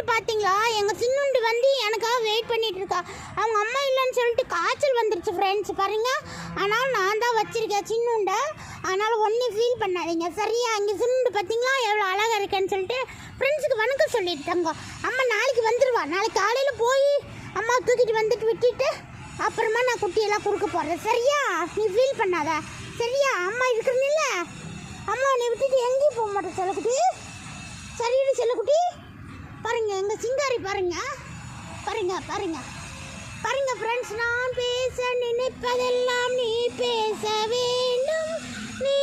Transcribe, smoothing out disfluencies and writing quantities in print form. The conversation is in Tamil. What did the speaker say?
சின்னுண்டு பார்த்தீங்களா? எங்கள் சின்னுண்டு வந்து எனக்காக வெயிட் பண்ணிட்டு இருக்கா. அவங்க அம்மா இல்லைன்னு சொல்லிட்டு காய்ச்சல் வந்துருச்சு ஃப்ரெண்ட்ஸ் பாருங்க. ஆனால் நான் தான் வச்சிருக்கேன் சின்னுண்டை. அதனால் ஒன்றும் ஃபீல் பண்ணாதீங்க சரியா? இங்கே சின்னுண்டு பார்த்தீங்களா எவ்வளோ அழகாக இருக்கேன்னு சொல்லிட்டு ஃப்ரெண்ட்ஸுக்கு வணக்கம் சொல்லிட்டு தங்கோ. அம்மா நாளைக்கு வந்துடுவா. நாளைக்கு காலையில் போய் அம்மா தூக்கிட்டு வந்துட்டு விட்டுட்டு அப்புறமா நான் குட்டியெல்லாம் கொடுக்க போகிறேன் சரியா? நீ ஃபீல் பண்ணாத சரியா? அம்மா இருக்கிறனில்ல, அம்மா நீ விட்டுட்டு எங்கேயும் போக மாட்டேன் செல்லக்குட்டி. சரின்னு செல்லக்குட்டி. பாருங்க எங்க சிங்காரி பாருங்க பாருங்க பாருங்க பாருங்க ஃப்ரெண்ட்ஸ். நான் பேச நினைப்பதெல்லாம் நீ பேச வேண்டும், நீ